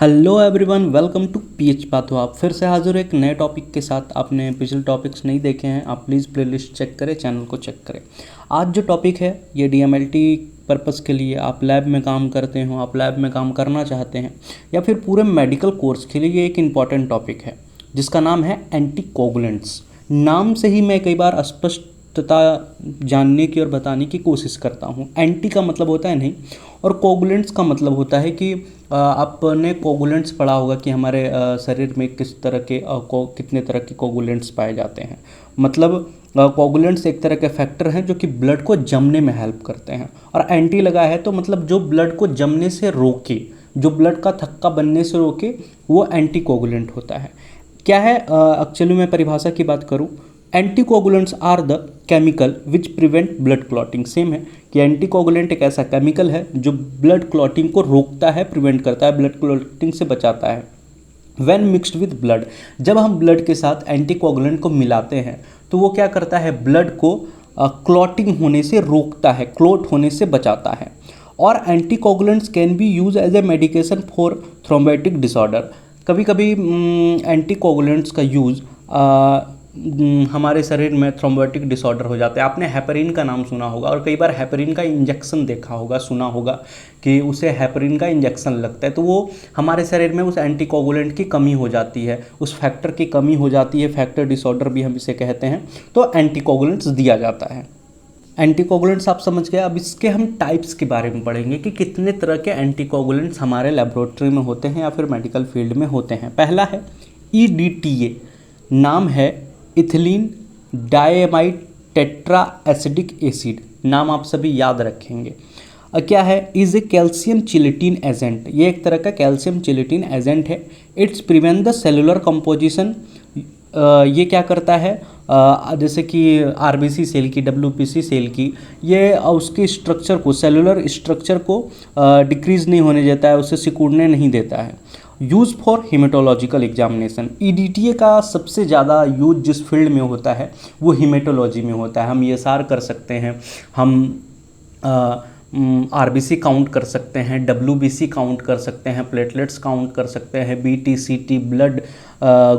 Hello everyone, welcome to PH patho. आप फिर से हाजिर एक नए टॉपिक के साथ। आपने पिछले टॉपिक्स नहीं देखे हैं, आप प्लीज़ प्लेलिस्ट चेक करें, चैनल को चेक करें। आज जो टॉपिक है ये डीएमएलटी पर्पस के लिए, आप लैब में काम करते हो, आप लैब में काम करना चाहते हैं या फिर पूरे मेडिकल कोर्स के लिए ये एक इम्पॉर्टेंट टॉपिक है जिसका नाम है एंटीकोगुलेंट्स। नाम से ही मैं कई बार अस्पष्टता जानने की और बताने की कोशिश करता हूँ। एंटी का मतलब होता है नहीं, और कोगुलेंट्स का मतलब होता है कि आपने कोगुलेंट्स पढ़ा होगा कि हमारे शरीर में किस तरह के कितने तरह के कोगुलेंट्स पाए जाते हैं। मतलब कोगुलेंट्स एक तरह के फैक्टर हैं जो कि ब्लड को जमने में हेल्प करते हैं, और एंटी लगा है तो मतलब जो ब्लड को जमने से रोके, जो ब्लड का थक्का बनने से रोके, वो एंटी कोगुलेंट होता है। क्या है एक्चुअली मैं परिभाषा की बात करूँ, anticoagulants are the chemical which prevent blood clotting. Same है कि एंटीकोगुलेंट एक ऐसा केमिकल है जो ब्लड क्लॉटिंग को रोकता है, प्रिवेंट करता है, ब्लड क्लॉटिंग से बचाता है। व्हेन मिक्स्ड विद ब्लड, जब हम ब्लड के साथ एंटीकोगुलेंट को मिलाते हैं तो वो क्या करता है, ब्लड को क्लॉटिंग होने से रोकता है, क्लॉट होने से बचाता है। और anticoagulants can be use as a medication for thrombotic disorder. कभी कभी एंटीकोगुलेंट्स का यूज़ हमारे शरीर में थ्रोम्बोटिक डिसऑर्डर हो जाता है। आपने हेपरिन का नाम सुना होगा, और कई बार हेपरिन का इंजेक्शन देखा होगा, सुना होगा कि उसे हेपरिन का इंजेक्शन लगता है, तो वो हमारे शरीर में उस एंटीकोगुलेंट की कमी हो जाती है, उस फैक्टर की कमी हो जाती है, फैक्टर डिसऑर्डर भी हम इसे कहते हैं, तो एंटीकोगुलेंट्स दिया जाता है। एंटीकोगुलेंट्स आप समझ गए। अब इसके हम टाइप्स के बारे में पढ़ेंगे कि कितने तरह के एंटीकोगुलेंट्स हमारे लेबोरेटरी में होते हैं या फिर मेडिकल फील्ड में होते हैं। पहला है EDTA, नाम है इथिलीन डायमाइड टेट्रा एसिडिक एसिड, नाम आप सभी याद रखेंगे। क्या है, is a calcium chelating agent, ये एक तरह का कैल्शियम चिलेटिन एजेंट है। It's prevent the cellular composition, ये क्या करता है, जैसे कि RBC सेल की, WBC सेल की, ये उसके स्ट्रक्चर को, सेलुलर स्ट्रक्चर को डिक्रीज नहीं होने देता है, उसे सिकुड़ने नहीं देता है। Use for haematological examination, EDTA का सबसे ज़्यादा यूज जिस फील्ड में होता है वो हीमेटोलॉजी में होता है। हम ESR कर सकते हैं, हम RBC काउंट कर सकते हैं, WBC काउंट कर सकते हैं, प्लेटलेट्स काउंट कर सकते हैं, BT-CT, ब्लड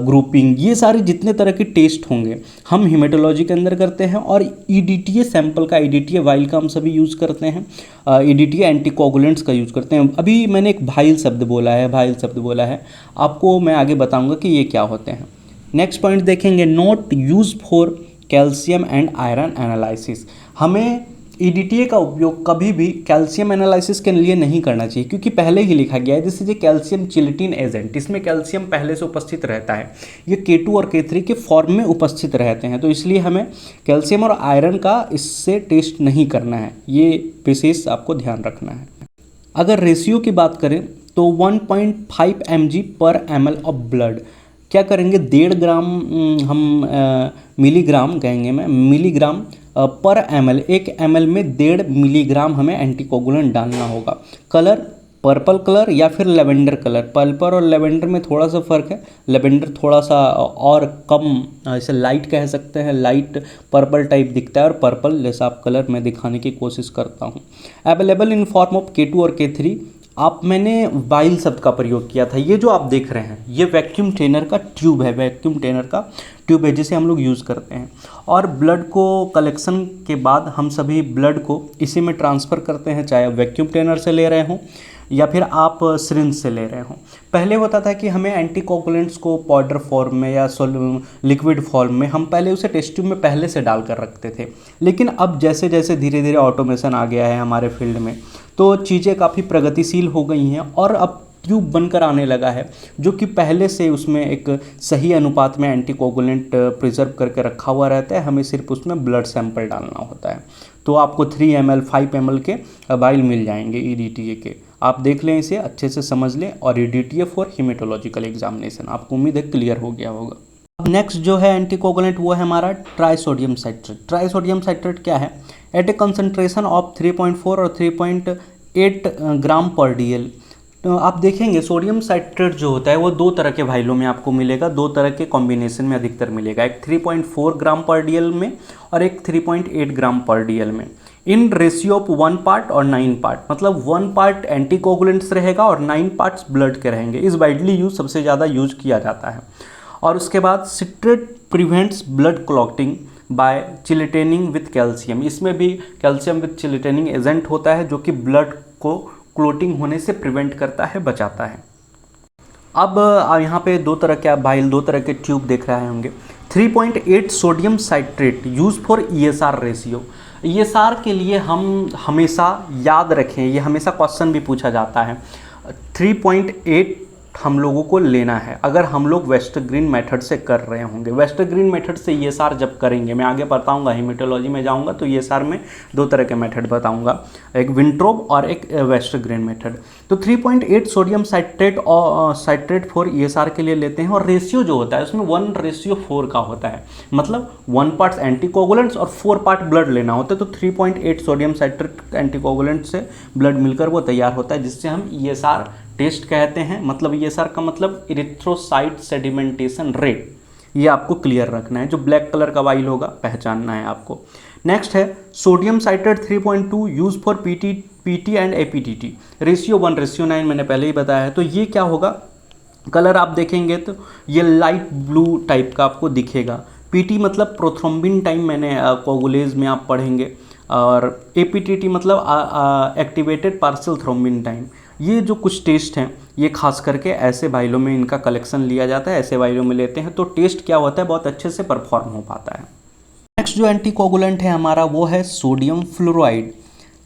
ग्रुपिंग, ये सारे जितने तरह के टेस्ट होंगे हम हीमेटोलॉजी के अंदर करते हैं। और EDTA सैंपल का, EDTA वाइल का हम सभी यूज़ करते हैं, EDTA एंटीकोगुलेंट्स का यूज़ करते हैं। अभी मैंने एक वाइल शब्द बोला है, आपको मैं आगे बताऊंगा कि ये क्या होते हैं। नेक्स्ट पॉइंट देखेंगे, not use for calcium and iron analysis. हमें EDTA का उपयोग कभी भी कैल्शियम एनालिसिस के लिए नहीं करना चाहिए, क्योंकि पहले ही लिखा गया है this is a calcium chelating agent, इसमें कैल्शियम पहले से उपस्थित रहता है, ये K2 और K3 के फॉर्म में उपस्थित रहते हैं, तो इसलिए हमें कैल्शियम और आयरन का इससे टेस्ट नहीं करना है, ये विशेष आपको ध्यान रखना है। अगर रेशियो की बात करें तो 1.5 mg पर ml ऑफ ब्लड, क्या करेंगे, 1.5 ग्राम, हम मिलीग्राम कहेंगे, मैं मिलीग्राम पर ml, 1 ml में 1.5 मिलीग्राम हमें एंटीकोगुलेंट डालना होगा। कलर पर्पल कलर या फिर लेवेंडर कलर, पर्पल और लेवेंडर में थोड़ा सा फ़र्क है, लेवेंडर थोड़ा सा और कम, इसे लाइट कह सकते हैं, लाइट पर्पल टाइप दिखता है, और पर्पल जैसा आप कलर मैं दिखाने की कोशिश करता हूँ। Available in form of K2 और K3। मैंने वाइल शब्द का प्रयोग किया था, ये जो आप देख रहे हैं ये वैक्यूम ट्रेनर का ट्यूब है, वैक्यूम ट्रेनर का ट्यूब है जिसे हम लोग यूज़ करते हैं, और ब्लड को कलेक्शन के बाद हम सभी ब्लड को इसी में ट्रांसफ़र करते हैं, चाहे वैक्यूम ट्रेनर से ले रहे हों या फिर आप सिरिंज से ले रहे हों। पहले होता था कि हमें एंटीकोगुलेंट्स को पाउडर फॉर्म में या लिक्विड फॉर्म में हम पहले उसे टेस्ट ट्यूब में पहले से डाल कर रखते थे, लेकिन अब जैसे जैसे धीरे धीरे ऑटोमेशन आ गया है हमारे फील्ड में, तो चीज़ें काफ़ी प्रगतिशील हो गई हैं, और अब ट्यूब बनकर आने लगा है जो कि पहले से उसमें एक सही अनुपात में एंटीकोगुलेंट प्रिजर्व करके रखा हुआ रहता है, हमें सिर्फ उसमें ब्लड सैंपल डालना होता है। तो आपको 3 ml 5 ml के वाइल मिल जाएंगे EDTA के, आप देख लें, इसे अच्छे से समझ लें। और EDTA फॉर हीमेटोलॉजिकल एग्जामिनेशन, आपको उम्मीद है क्लियर हो गया होगा। अब नेक्स्ट जो है एंटीकोगुलेंट वो है हमारा ट्राइसोडियम साइट्रेट। ट्राइसोडियम साइट्रेट क्या है, एट ए कंसंट्रेशन ऑफ 3.4 और 3.8 ग्राम पर DL। तो आप देखेंगे सोडियम साइट्रेट जो होता है वो 2 तरह के वाइलों में आपको मिलेगा, 2 तरह के कॉम्बिनेशन में अधिकतर मिलेगा, एक 3.4 ग्राम पर DL में और एक 3.8 ग्राम पर DL में। इन रेशियो ऑफ 1 पार्ट और 9 पार्ट, मतलब 1 पार्ट एंटीकोगुलेंट्स रहेगा और 9 पार्ट्स ब्लड के रहेंगे। इस वाइडली यूज, सबसे ज़्यादा यूज किया जाता है। और उसके बाद citrate prevents blood clotting by chelating with calcium, इसमें भी कैल्शियम विथ चिलिटेनिंग एजेंट होता है जो कि ब्लड को क्लोटिंग होने से प्रिवेंट करता है, बचाता है। अब यहाँ पे दो तरह के आप भाई दो तरह के ट्यूब देख रहे होंगे। 3.8 sodium citrate use for ESR ratio. ESR के लिए हम हमेशा याद रखें, ये हमेशा क्वेश्चन भी पूछा जाता है। 3.8 हम लोगों को लेना है अगर हम लोग वेस्टर ग्रीन मेथड से कर रहे होंगे। वेस्टर ग्रीन मेथड से ESR जब करेंगे, मैं आगे बताऊंगा, हेमेटोलॉजी में जाऊंगा तो ESR में दो तरह के मेथड बताऊंगा, एक विंट्रोब और एक वेस्टर ग्रीन मेथड। तो 3.8 सोडियम साइट्रेट और साइट्रेट फॉर ESR के लिए लेते हैं, और रेशियो जो होता है उसमें 1:4 का होता है, मतलब 1 पार्ट एंटीकोगुलेंट्स और 4 पार्ट ब्लड लेना होता है। तो 3.8 सोडियम साइट्रेट एंटीकोगुलेंट से ब्लड मिलकर वो तैयार होता है, जिससे हम ESR टेस्ट कहते हैं। मतलब ESR का मतलब इरिथ्रोसाइट सेडिमेंटेशन रेट, ये आपको क्लियर रखना है। जो ब्लैक कलर का वाइल होगा पहचानना है आपको। नेक्स्ट है sodium citrate 3.2 use for PT and APTT, ratio 1:9 मैंने पहले ही बताया है। तो ये क्या होगा, कलर आप देखेंगे तो ये लाइट ब्लू टाइप का आपको दिखेगा। PT मतलब प्रोथ्रोम्बिन टाइम, मैंने कोगुलेज में आप पढ़ेंगे, और APTT मतलब एक्टिवेटेड पार्शियल थ्रोम्बिन टाइम। ये जो कुछ टेस्ट हैं ये खास करके ऐसे वाइलों में इनका कलेक्शन लिया जाता है, ऐसे वाइलों में लेते हैं तो टेस्ट क्या होता है, बहुत अच्छे से परफॉर्म हो पाता है। नेक्स्ट जो एंटीकोगुलेंट है हमारा वो है sodium fluoride.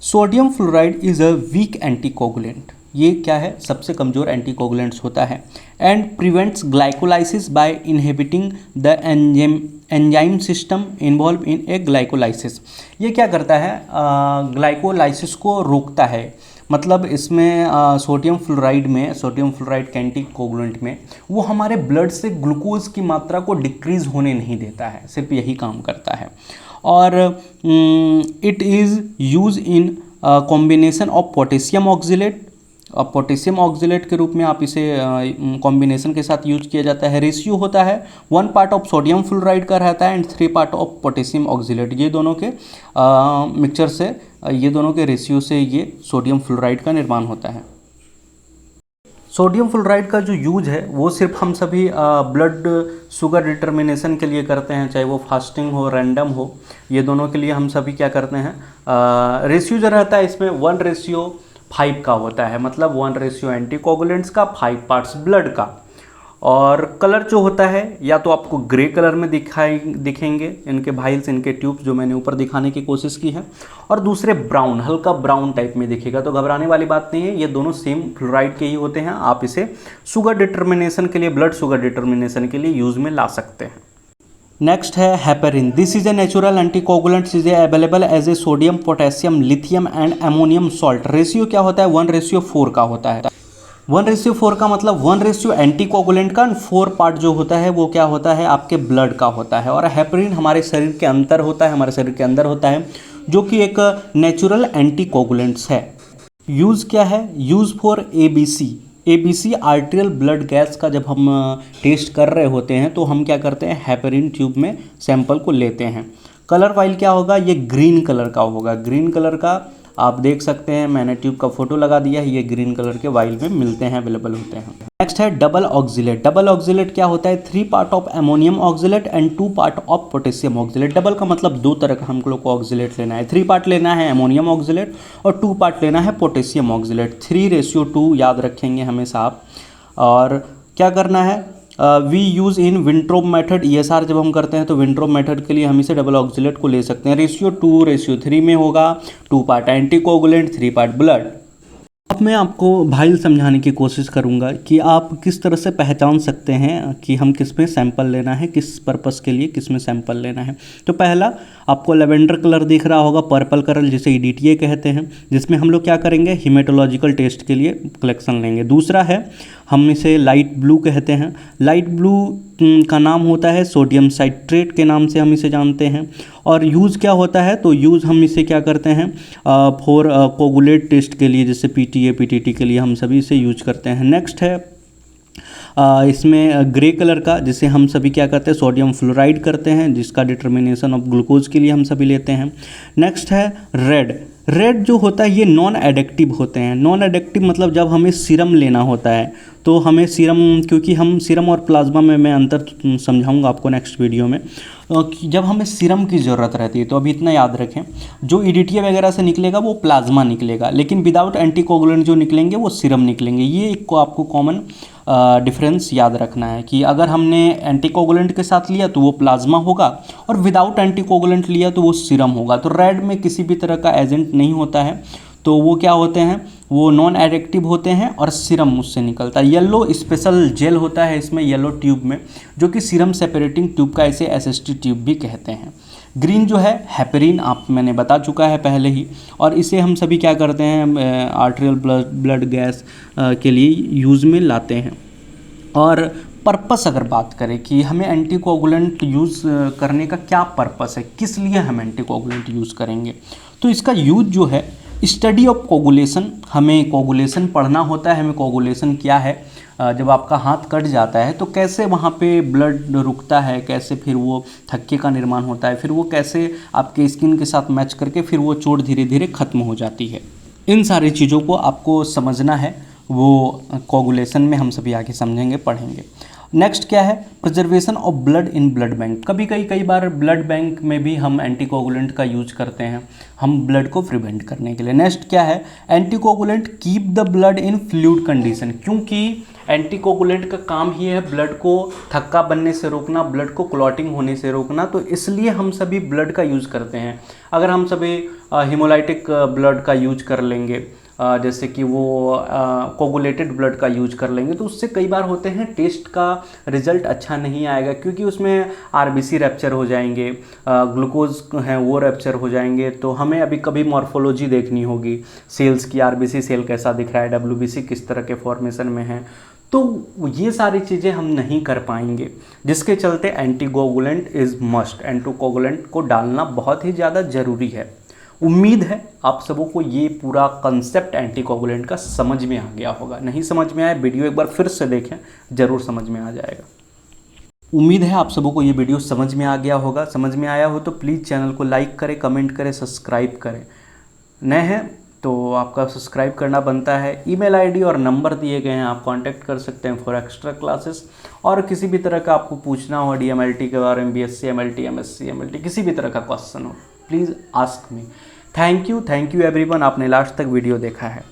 Sodium fluoride is a weak anticoagulant, ये क्या है, सबसे कमज़ोर एंटीकोगुलेंट्स होता है। And prevents glycolysis by inhibiting the enzyme system involve in a glycolysis. ये क्या करता है, ग्लाइकोलाइसिस को रोकता है। मतलब इसमें सोडियम फ्लोराइड के एंटीकोगुलेंट में वो हमारे ब्लड से ग्लूकोज की मात्रा को डिक्रीज़ होने नहीं देता है, सिर्फ यही काम करता है। और it is use in combination of potassium oxalate, potassium oxalate के रूप में आप इसे कॉम्बिनेशन के साथ यूज किया जाता है। रेशियो होता है 1 पार्ट ऑफ सोडियम फ्लोराइड का रहता है and 3 part of potassium oxalate. ये दोनों के मिक्सचर से, ये दोनों के रेशियो से ये सोडियम फ्लोराइड का निर्माण होता है। सोडियम फ्लोराइड का जो यूज है वो सिर्फ हम सभी ब्लड शुगर डिटर्मिनेशन के लिए करते हैं, चाहे वो फास्टिंग हो, रैंडम हो, ये दोनों के लिए हम सभी क्या करते हैं। रेशियो जो रहता है इसमें 1:5 का होता है, मतलब 1 एंटीकोगुलेंट्स का, 5 पार्ट्स ब्लड का। और कलर जो होता है या तो आपको ग्रे कलर में दिखेंगे इनके भाइल्स, इनके ट्यूब्स जो मैंने ऊपर दिखाने की कोशिश की है, और दूसरे ब्राउन, हल्का ब्राउन टाइप में दिखेगा। तो घबराने वाली बात नहीं है, ये दोनों सेम फ्लोराइड के ही होते हैं। आप इसे शुगर डिटर्मिनेशन के लिए, ब्लड शुगर डिटर्मिनेशन के लिए यूज़ में ला सकते हैं। नेक्स्ट है heparin. This is a natural anticoagulant, is available as a sodium, potassium, lithium and ammonium salt. Ratio क्या होता है, 1:4 का होता है। 1:4 का मतलब 1 एंटीकोगुलेंट का, 4 पार्ट जो होता है वो क्या होता है, आपके ब्लड का होता है। और हेपेरिन हमारे शरीर के अंदर होता है, हमारे शरीर के अंदर होता है, जो कि एक नेचुरल एंटीकोगुलेंट्स है। यूज़ क्या है, use for ABC arterial blood gas का जब हम टेस्ट कर रहे होते हैं तो हम क्या करते हैं, हेपेरिन ट्यूब में सैंपल को लेते हैं। कलर वाइल क्या होगा, ये ग्रीन कलर का होगा। ग्रीन कलर का आप देख सकते हैं, मैंने ट्यूब का फोटो लगा दिया है, ये ग्रीन कलर के वाइल में मिलते हैं, अवेलेबल होते हैं। नेक्स्ट है डबल ऑक्जिलेट। डबल ऑक्जिलेट क्या होता है, 3 part of ammonium oxalate and 2 part of potassium oxalate. Double का मतलब 2 तरह का हम लोग को ऑक्जिलेट लेना है, 3 पार्ट लेना है अमोनियम ऑक्जिलेट और 2 पार्ट लेना है पोटेशियम ऑक्जिलेट। 3:2 याद रखेंगे हमेशा आप। और क्या करना है, we use in Wintrobe method. ESR जब हम करते हैं तो विंट्रोब मेथड के लिए हम इसे डबल ऑक्जिलेट को ले सकते हैं। रेशियो 2:3 में होगा, 2 पार्ट एंटीकोगुलेंट, 3 पार्ट ब्लड। अब मैं आपको भाई समझाने की कोशिश करूंगा कि आप किस तरह से पहचान सकते हैं कि हम किस में सैंपल लेना है, किस पर्पस के लिए किस में सैंपल लेना है। तो पहला आपको लेवेंडर कलर दिख रहा होगा, पर्पल कलर जिसे EDTA कहते हैं, जिसमें हम लोग क्या करेंगे, हीमेटोलॉजिकल टेस्ट के लिए कलेक्शन लेंगे। दूसरा है, हम इसे लाइट ब्लू कहते हैं। लाइट ब्लू का नाम होता है सोडियम साइट्रेट के नाम से हम इसे जानते हैं। और यूज़ क्या होता है, तो यूज़ हम इसे क्या करते हैं, फॉर कोगुलेट टेस्ट के लिए, जैसे PTA PTT के लिए हम सभी इसे यूज करते हैं। नेक्स्ट है इसमें ग्रे कलर का, जिसे हम सभी क्या करते हैं, सोडियम फ्लोराइड करते हैं, जिसका डिटर्मिनेशन ऑफ ग्लूकोज के लिए हम सभी लेते हैं। नेक्स्ट है रेड। रेड जो होता है ये नॉन एडिक्टिव होते हैं। नॉन एडिक्टिव मतलब जब हमें सीरम लेना होता है तो हमें सीरम, क्योंकि हम सीरम और प्लाज्मा में मैं अंतर समझाऊंगा आपको नेक्स्ट वीडियो में, कि जब हमें सीरम की ज़रूरत रहती है तो अभी इतना याद रखें, जो ईडीटीए वगैरह से निकलेगा वो प्लाज्मा निकलेगा, लेकिन विदाउट एंटीकोगुलेंट जो निकलेंगे वो सीरम निकलेंगे। ये एक को आपको कॉमन डिफरेंस याद रखना है कि अगर हमने एंटीकोगुलेंट के साथ लिया तो वो प्लाज्मा होगा और विदाउट एंटीकोगुलेंट लिया तो वो सीरम होगा। तो रेड में किसी भी तरह का एजेंट नहीं होता है, तो वो क्या होते हैं, वो नॉन एडिक्टिव होते हैं और सीरम उससे निकलता है। येलो स्पेशल जेल होता है इसमें, येलो ट्यूब में, जो कि सीरम सेपरेटिंग ट्यूब का, इसे एसएसटी ट्यूब भी कहते हैं। ग्रीन जो है हेपेरिन, आप मैंने बता चुका है पहले ही, और इसे हम सभी क्या करते हैं, आर्टेरियल ब्लड गैस के लिए यूज़ में लाते हैं। और पर्पस अगर बात करें कि हमें एंटीकोगुलेंट यूज़ करने का क्या पर्पस है, किस लिए हम एंटीकोगुलेंट यूज़ करेंगे, तो इसका यूज़ जो है स्टडी ऑफ कोगुलेशन, हमें कोगुलेशन पढ़ना होता है, हमें कोगुलेशन क्या है, जब आपका हाथ कट जाता है तो कैसे वहाँ पे ब्लड रुकता है, कैसे फिर वो थक्के का निर्माण होता है, फिर वो कैसे आपके स्किन के साथ मैच करके फिर वो चोट धीरे धीरे ख़त्म हो जाती है। इन सारी चीज़ों को आपको समझना है, वो कोगुलेशन में हम सभी आगे समझेंगे, पढ़ेंगे। नेक्स्ट क्या है, preservation of blood in blood bank. कई बार ब्लड बैंक में भी हम एंटीकोगुलेंट का यूज करते हैं, हम ब्लड को प्रिवेंट करने के लिए। नेक्स्ट क्या है, anticoagulant keep the blood in fluid condition, क्योंकि एंटीकोगुलेंट का काम ही है ब्लड को थक्का बनने से रोकना, ब्लड को क्लॉटिंग होने से रोकना, तो इसलिए हम सभी ब्लड का यूज़ करते हैं। अगर हम सभी हीमोलाइटिक ब्लड का यूज कर लेंगे, जैसे कि वो कोगुलेटेड ब्लड का यूज कर लेंगे, तो उससे कई बार होते हैं टेस्ट का रिजल्ट अच्छा नहीं आएगा, क्योंकि उसमें आरबीसी रैप्चर हो जाएंगे, ग्लूकोज हैं वो रैप्चर हो जाएंगे। तो हमें अभी कभी मॉर्फोलॉजी देखनी होगी, सेल्स की, आरबीसी सेल कैसा दिख रहा है, डब्ल्यूबीसी किस तरह के फॉर्मेशन में है, तो ये सारी चीज़ें हम नहीं कर पाएंगे, जिसके चलते एंटीकोगुलेंट इज़ मस्ट, एंटीकोगुलेंट को डालना बहुत ही ज़्यादा ज़रूरी है। उम्मीद है आप सबों को ये पूरा कंसेप्ट एंटीकोगुलेंट का समझ में आ गया होगा। नहीं समझ में आया, वीडियो एक बार फिर से देखें, ज़रूर समझ में आ जाएगा। उम्मीद है आप सबों को ये वीडियो समझ में आ गया होगा। समझ में आया हो तो प्लीज़ चैनल को लाइक करें, कमेंट करें, सब्सक्राइब करें। नए हैं तो आपका सब्सक्राइब करना बनता है। ईमेल आईडी और नंबर दिए गए हैं, आप कांटेक्ट कर सकते हैं फॉर एक्स्ट्रा क्लासेस। और किसी भी तरह का आपको पूछना हो डीएमएलटी के बारे में, बीएससी एमएलटी, एमएससी एमएलटी, किसी भी तरह का क्वेश्चन हो, please ask me. Thank you everyone, आपने लास्ट तक वीडियो देखा है।